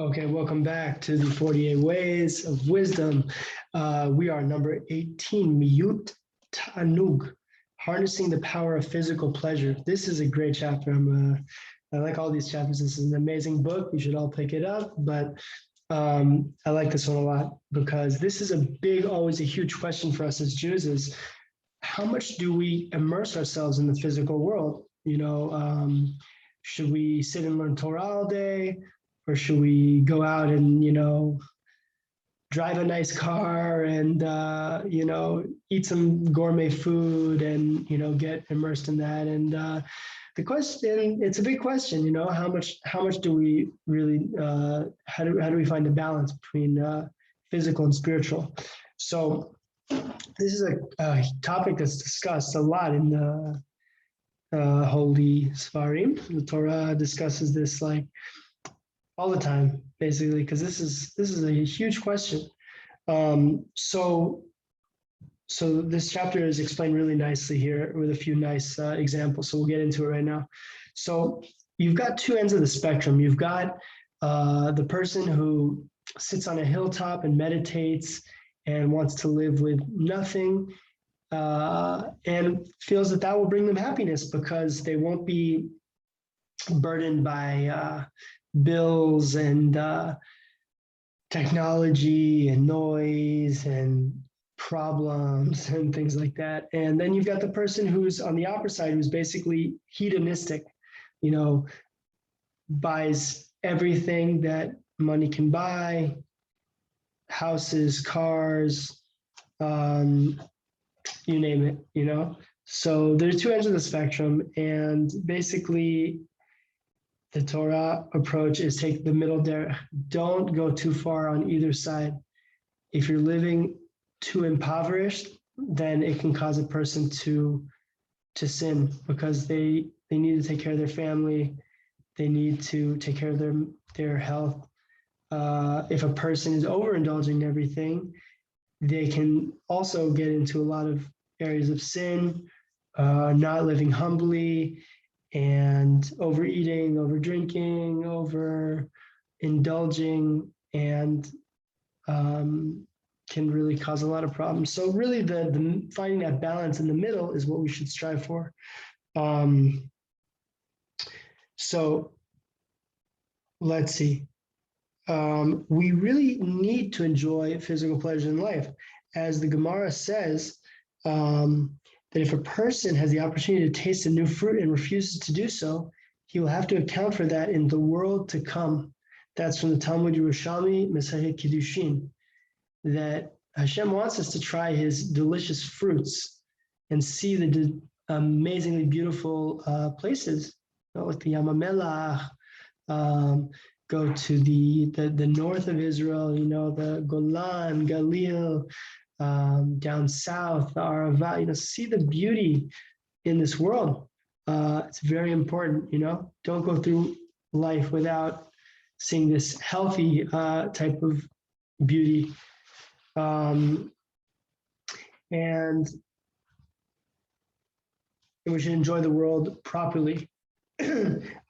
Okay, welcome back to the 48 Ways of Wisdom. We are number 18, Miy'ut, Taanug, harnessing the power of physical pleasure. This is a great chapter. I like all these chapters. This is an amazing book. You should all pick it up. But I like this one a lot because this is always a huge question for us as Jews is how much do we immerse ourselves in the physical world? Should we sit and learn Torah all day? Or should we go out and, drive a nice car and, eat some gourmet food and, get immersed in that? And the question, it's a big question, how much do we really, how do we find a balance between physical and spiritual? So this is a topic that's discussed a lot in the Holy Sfarim. The Torah discusses this like all the time, basically, because this is a huge question. So this chapter is explained really nicely here with a few nice examples. So we'll get into it right now. So you've got two ends of the spectrum. You've got the person who sits on a hilltop and meditates and wants to live with nothing and feels that will bring them happiness because they won't be burdened by bills and technology and noise and problems and things like that. And then you've got the person who's on the opposite side, who's basically hedonistic, buys everything that money can buy, houses, cars, you name it, So there are two ends of the spectrum, and basically the Torah approach is take the middle there. Don't go too far on either side. If you're living too impoverished, then it can cause a person to sin because they need to take care of their family. They need to take care of their health. If a person is overindulging in everything, they can also get into a lot of areas of sin, not living humbly, and overeating, over drinking, over indulging, and can really cause a lot of problems. So really the finding that balance in the middle is what we should strive for. So let's see. We really need to enjoy physical pleasure in life. As the Gemara says, that if a person has the opportunity to taste a new fruit and refuses to do so, he will have to account for that in the world to come. That's from the Talmud Yerushalmi, Masechet Kiddushin, that Hashem wants us to try his delicious fruits and see the amazingly beautiful places, like the Yam HaMelach, go to the north of Israel, the Golan, Galil, down south, the Arava, see the beauty in this world. It's very important, don't go through life without seeing this healthy type of beauty. And we should enjoy the world properly.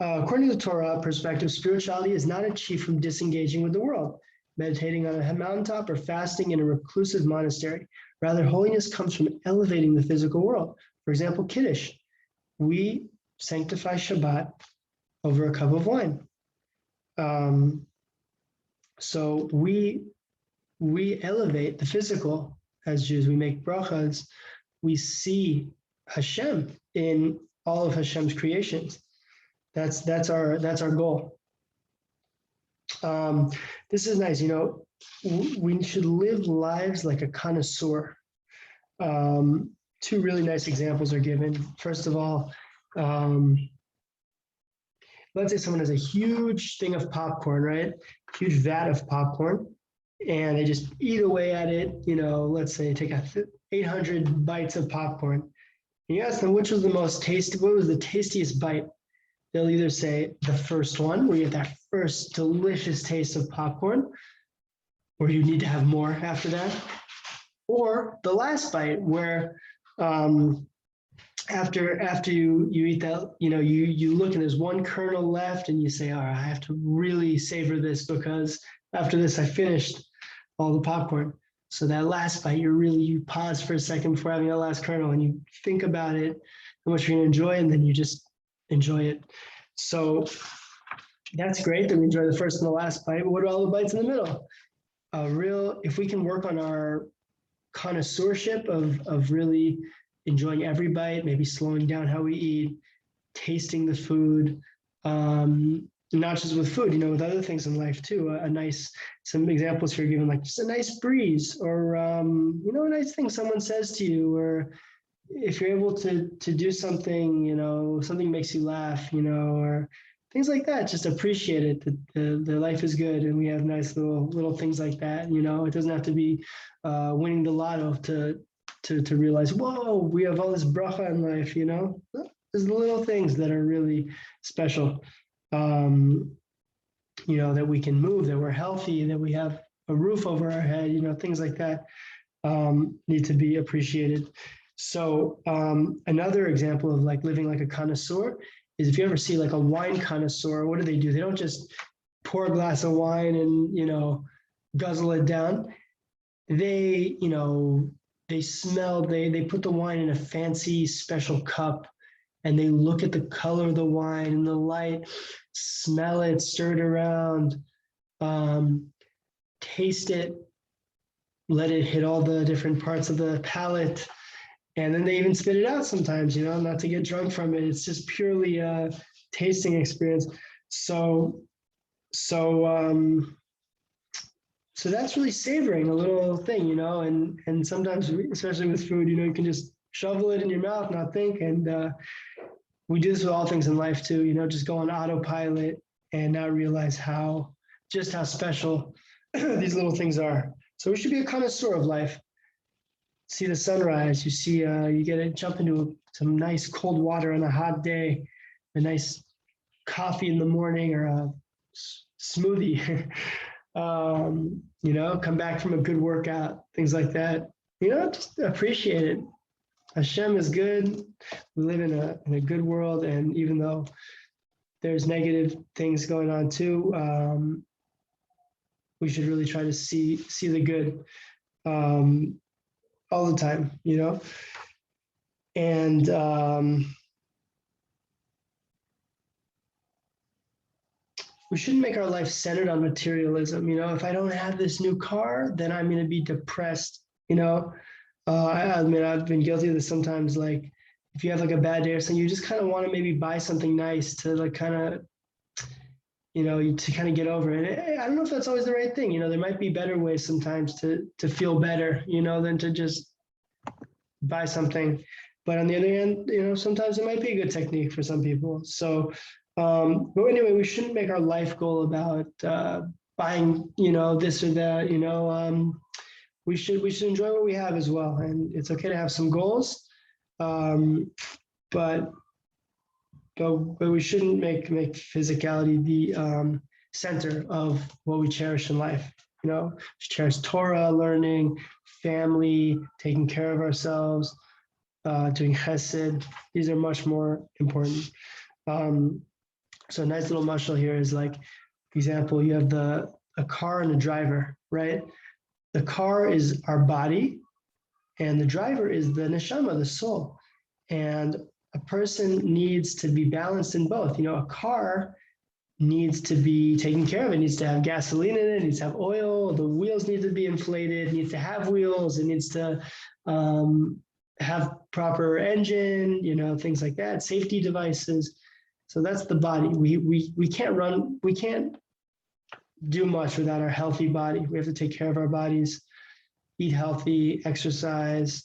According to the Torah perspective, spirituality is not achieved from disengaging with the world, meditating on a mountaintop, or fasting in a reclusive monastery. Rather, holiness comes from elevating the physical world. For example, Kiddush. We sanctify Shabbat over a cup of wine. So we elevate the physical as Jews. We make brachas. We see Hashem in all of Hashem's creations. That's our goal. This is nice, we should live lives like a connoisseur. Two really nice examples are given. First of all, let's say someone has a huge thing of popcorn, right? Huge vat of popcorn, and they just eat away at it, let's say take 800 bites of popcorn. And you ask them what was the tastiest bite? They'll either say the first one, where you get that first delicious taste of popcorn, or you need to have more after that, or the last bite, where after you eat that, you look and there's one kernel left and you say, all right, I have to really savor this because after this I finished all the popcorn. So that last bite, you pause for a second before having that last kernel and you think about it, how much you're gonna enjoy, and then you just enjoy it. So that's great that we enjoy the first and the last bite, but what about all the bites in the middle? If we can work on our connoisseurship of really enjoying every bite, maybe slowing down how we eat, tasting the food, not just with food, with other things in life too. Some examples here given, like just a nice breeze, or a nice thing someone says to you, or if you're able to do something, something makes you laugh, or things like that. Just appreciate it. The life is good, and we have nice little things like that. It doesn't have to be winning the lotto to realize, whoa, we have all this bracha in life. There's the little things that are really special. That we can move, that we're healthy, that we have a roof over our head. Things like that need to be appreciated. So another example of like living like a connoisseur is if you ever see like a wine connoisseur, what do? They don't just pour a glass of wine and, guzzle it down. They, they smell, they put the wine in a fancy special cup and they look at the color of the wine and the light, smell it, stir it around, taste it, let it hit all the different parts of the palate. And then they even spit it out sometimes, not to get drunk from it. It's just purely a tasting experience. So that's really savoring a little thing, and sometimes, especially with food, you can just shovel it in your mouth, not think. And we do this with all things in life too, just go on autopilot and not realize how special these little things are. So we should be a connoisseur of life. See the sunrise, you see, you get to jump into some nice cold water on a hot day, a nice coffee in the morning or a smoothie, come back from a good workout, things like that. Just appreciate it. Hashem is good. We live in a good world, and even though there's negative things going on too, we should really try to see the good. All the time, and we shouldn't make our life centered on materialism. If I don't have this new car, then I'm going to be depressed. I mean, I've been guilty of this sometimes. Like, if you have like a bad day or something, you just kind of want to maybe buy something nice to like kind of, to kind of get over it. I don't know if that's always the right thing. There might be better ways sometimes to feel better, than to just buy something. But on the other hand, sometimes it might be a good technique for some people. So, but anyway, we shouldn't make our life goal about buying, this or that. We should enjoy what we have as well, and it's okay to have some goals, but we shouldn't make physicality the center of what we cherish in life. Cherish Torah, learning, family, taking care of ourselves, doing chesed. These are much more important. So a nice little mashal here is like, for example, you have a car and a driver, right? The car is our body, and the driver is the neshama, the soul. And a person needs to be balanced in both. A car needs to be taken care of. It needs to have gasoline in it, it needs to have oil, the wheels need to be inflated, it needs to have wheels, it needs to have proper engine, things like that, safety devices. So that's the body. We can't do much without our healthy body. We have to take care of our bodies, eat healthy, exercise,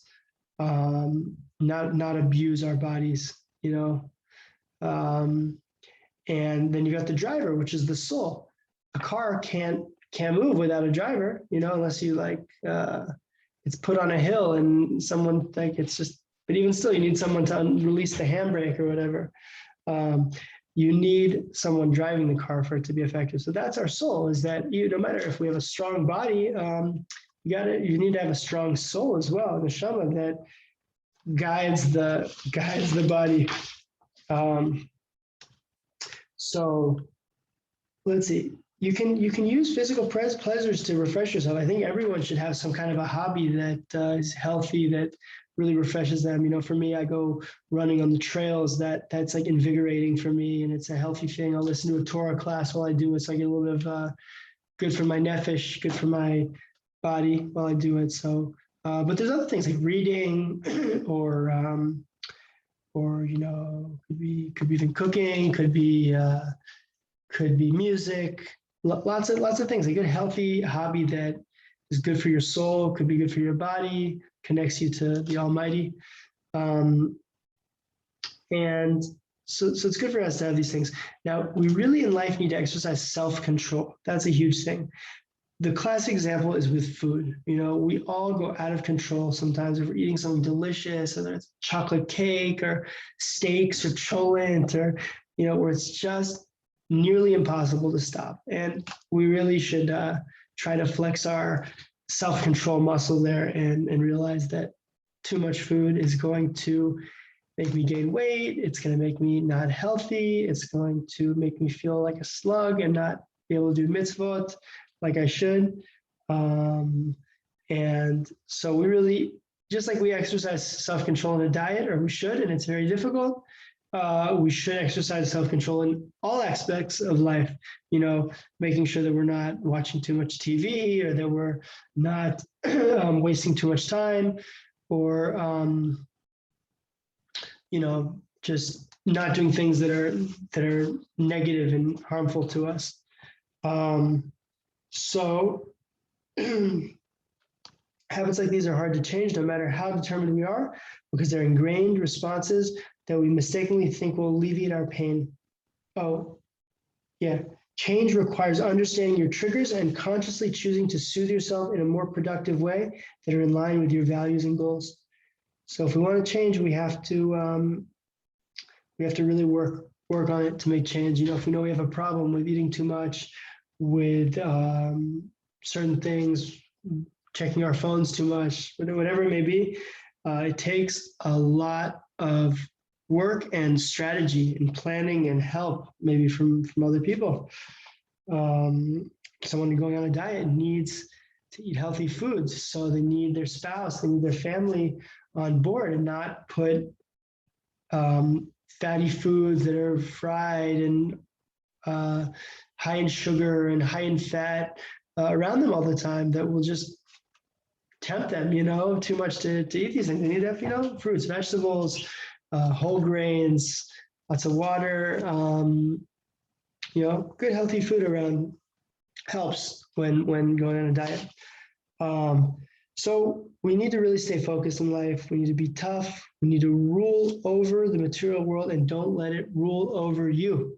not abuse our bodies, and then you got the driver, which is the soul. A car can't move without a driver, unless you it's put on a hill and someone it's just. But even still, you need someone to release the handbrake or whatever. You need someone driving the car for it to be effective. So that's our soul. Is that no matter if we have a strong body, you need to have a strong soul as well, neshama, that guides the body. Um, so let's see. You can use physical pleasures to refresh yourself. I think everyone should have some kind of a hobby that is healthy, that really refreshes them. You know, for me, I go running on the trails. That's like invigorating for me, and it's a healthy thing. I'll listen to a Torah class while I do it, so I get a little bit of good for my nefesh, good for my body while I do it. So, but there's other things like reading, or you know, could be even cooking, could be music, lots of things. A good healthy hobby that is good for your soul, could be good for your body, connects you to the Almighty, um, and so it's good for us to have these things. Now, we really in life need to exercise self-control. That's a huge thing. The classic example is with food. You know, we all go out of control sometimes if we're eating something delicious, whether it's chocolate cake or steaks or cholent, or, you know, where it's just nearly impossible to stop. And we really should try to flex our self-control muscle there and realize that too much food is going to make me gain weight. It's going to make me not healthy. It's going to make me feel like a slug and not be able to do mitzvot like I should. And so we really, just like we exercise self-control in a diet, or we should, and it's very difficult, we should exercise self-control in all aspects of life, you know, making sure that we're not watching too much TV, or that we're not wasting too much time, or, you know, just not doing things that are negative and harmful to us. So habits like these are hard to change no matter how determined we are, because they're ingrained responses that we mistakenly think will alleviate our pain. Oh, yeah. Change requires understanding your triggers and consciously choosing to soothe yourself in a more productive way that are in line with your values and goals. So if we want to change, we have to really work on it to make change. You know, if we know we have a problem with eating too much, with certain things, checking our phones too much, whatever it may be, it takes a lot of work and strategy and planning and help, maybe from other people. Someone going on a diet needs to eat healthy foods, so they need their spouse, they need their family on board, and not put fatty foods that are fried and high in sugar and high in fat around them all the time, that will just tempt them, you know, too much to eat these things. They need to have, you know, fruits, vegetables, whole grains, lots of water, you know, good healthy food around helps when going on a diet. So we need to really stay focused in life. We need to be tough. We need to rule over the material world and don't let it rule over you.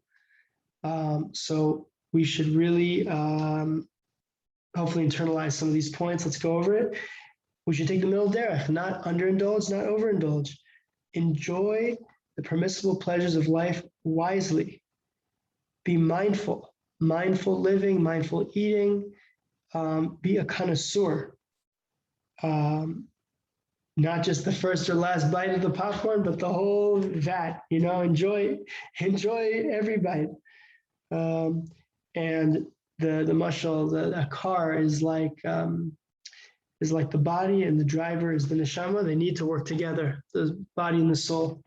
So we should really hopefully internalize some of these points. Let's go over it. We should take the middle derech, not underindulge, not overindulge. Enjoy the permissible pleasures of life wisely. Be mindful living, mindful eating. Be a connoisseur. Not just the first or last bite of the popcorn, but the whole vat. You know, enjoy every bite. And the mashal, the car is like the body, and the driver is the neshama. They need to work together, the body and the soul.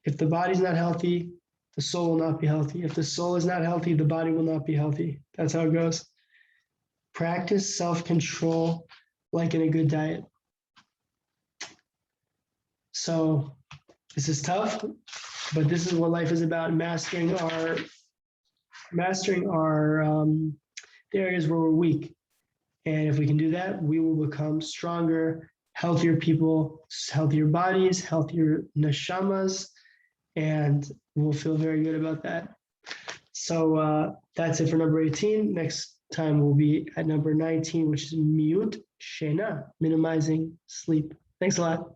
If the body's not healthy, the soul will not be healthy. If the soul is not healthy, the body will not be healthy. That's how it goes. Practice self-control like in a good diet. So this is tough, but this is what life is about: mastering our the areas where we're weak. And if we can do that, we will become stronger, healthier people, healthier bodies, healthier neshamas, and we'll feel very good about that. So that's it for number 18. Next time we'll be at number 19, which is Miy'ut, Shena, minimizing sleep. Thanks a lot.